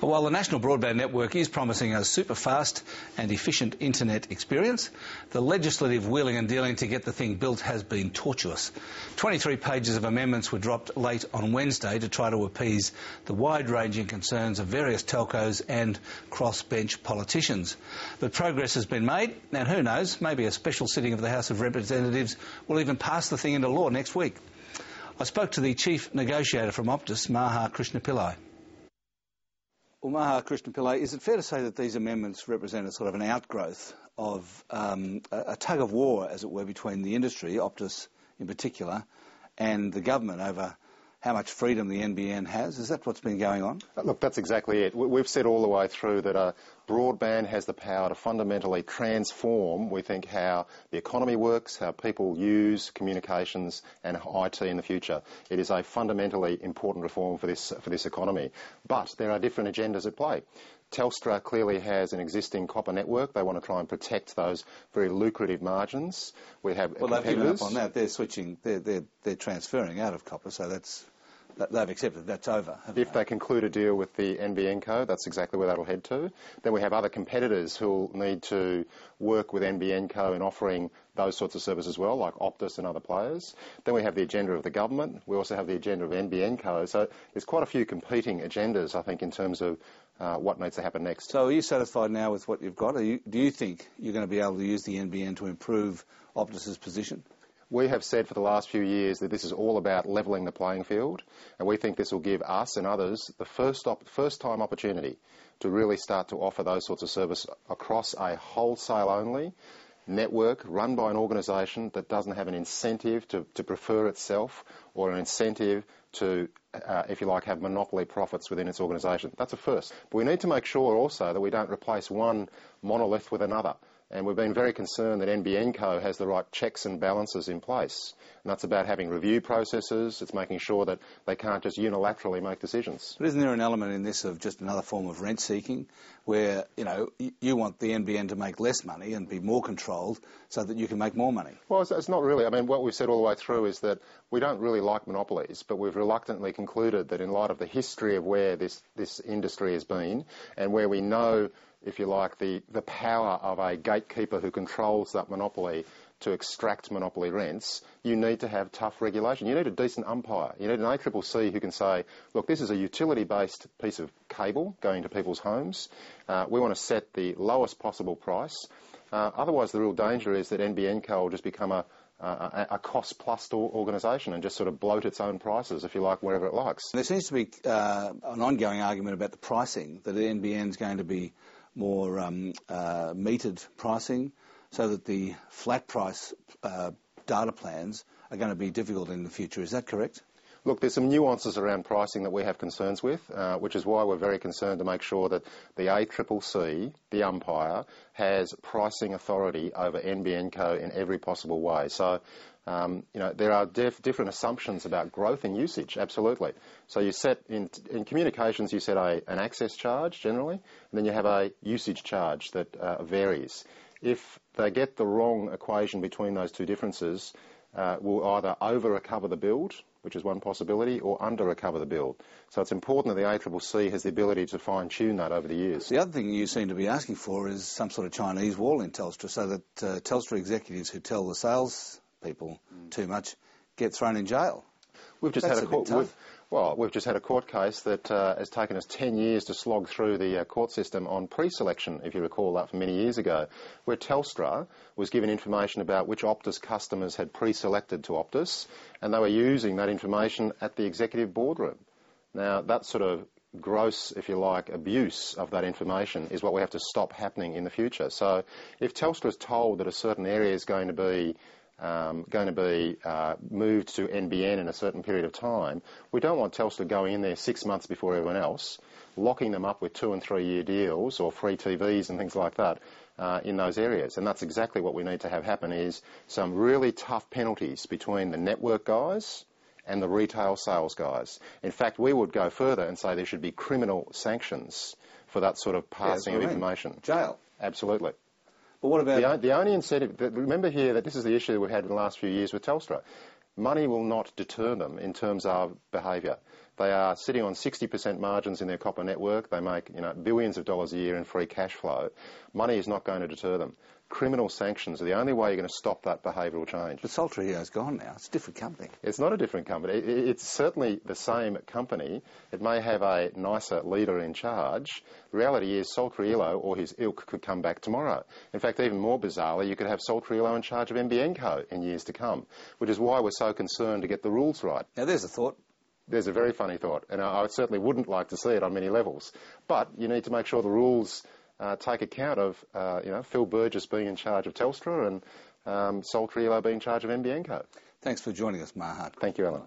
But while the National Broadband Network is promising a super fast and efficient internet experience, the legislative wheeling and dealing to get the thing built has been tortuous. 23 pages of amendments were dropped late on Wednesday to try to appease the wide-ranging concerns of various telcos and cross-bench politicians. But progress has been made, and who knows, maybe a special sitting of the House of Representatives will even pass the thing into law next week. I spoke to the chief negotiator from Optus, Maha Krishnapillai. Well, Maha Krishnapillai, is it fair to say that these amendments represent a sort of an outgrowth of a tug of war, as it were, between the industry, Optus in particular, and the government over how much freedom the NBN has? Is that what's been going on? Look, that's exactly it. We've said all the way through that broadband has the power to fundamentally transform, we think, how the economy works, how people use communications and IT in the future. It is a fundamentally important reform for this economy. But there are different agendas at play. Telstra clearly has an existing copper network. They want to try and protect those very lucrative margins. We have they've given up on that. They're switching. They're transferring out of copper. So they've accepted that's over. If they conclude a deal with the NBN Co, that's exactly where that'll head to. Then we have other competitors who'll need to work with NBN Co in offering those sorts of services as well, like Optus and other players. Then we have the agenda of the government. We also have the agenda of NBN Co. So there's quite a few competing agendas, I think, in terms of what needs to happen next. So are you satisfied now with what you've got? Do you think you're going to be able to use the NBN to improve Optus's position? We have said for the last few years that this is all about levelling the playing field, and we think this will give us and others the first-time opportunity to really start to offer those sorts of service across a wholesale-only network run by an organisation that doesn't have an incentive to prefer itself or an incentive to, if you like, have monopoly profits within its organisation. That's a first. But we need to make sure also that we don't replace one monolith with another. And we've been very concerned that NBN Co has the right checks and balances in place. And that's about having review processes. It's making sure that they can't just unilaterally make decisions. But isn't there an element in this of just another form of rent seeking where, you want the NBN to make less money and be more controlled so that you can make more money? Well, it's not really. I mean, what we've said all the way through is that we don't really like monopolies, but we've reluctantly concluded that in light of the history of where this industry has been and where we know, if you like, the power of a gatekeeper who controls that monopoly to extract monopoly rents, you need to have tough regulation. You need a decent umpire. You need an ACCC who can say, look, this is a utility-based piece of cable going to people's homes. We want to set the lowest possible price. Otherwise, the real danger is that NBN Co will just become a cost-plus organisation and just sort of bloat its own prices, if you like, wherever it likes. There seems to be an ongoing argument about the pricing, that the NBN is going to be more metered pricing so that the flat price data plans are going to be difficult in the future. Is that correct? Look, there's some nuances around pricing that we have concerns with, which is why we're very concerned to make sure that the ACCC, the umpire, has pricing authority over NBN Co in every possible way. So, there are different assumptions about growth and usage, absolutely. So you set, in communications, you set an access charge generally, and then you have a usage charge that varies. If they get the wrong equation between those two differences, we'll either over-recover the build, which is one possibility, or under-recover the build. So it's important that the ACCC has the ability to fine-tune that over the years. The other thing you seem to be asking for is some sort of Chinese wall in Telstra so that Telstra executives who tell the sales people too much get thrown in jail. We've just had a court case that has taken us 10 years to slog through the court system on pre-selection, if you recall that from many years ago, where Telstra was given information about which Optus customers had pre-selected to Optus, and they were using that information at the executive boardroom. Now, that sort of gross, if you like, abuse of that information is what we have to stop happening in the future. So if Telstra is told that a certain area is going to be moved to NBN in a certain period of time, we don't want Telstra going in there 6 months before everyone else, locking them up with 2 and 3 year deals or free TVs and things like that in those areas. And that's exactly what we need to have happen, is some really tough penalties between the network guys and the retail sales guys. In fact, we would go further and say there should be criminal sanctions for that sort of passing of information. Jail. Absolutely. But what about the only incentive? Remember here that this is the issue that we've had in the last few years with Telstra. money will not deter them in terms of behaviour. They are sitting on 60% margins in their copper network. They make billions of dollars a year in free cash flow. Money is not going to deter them. Criminal sanctions are the only way you're going to stop that behavioural change. But Sole Trio's gone now. It's a different company. It's not a different company. It's certainly the same company. It may have a nicer leader in charge. The reality is Sole Trio or his ilk could come back tomorrow. In fact, even more bizarrely, you could have Sole Trio in charge of NBN Co in years to come, which is why we're so concerned to get the rules right. Now, there's a thought. There's a very funny thought, and I certainly wouldn't like to see it on many levels. But you need to make sure the rules take account of, Phil Burgess being in charge of Telstra and Sole Trio being in charge of NBN Co. Thanks for joining us, Maha. Thank you, Alan.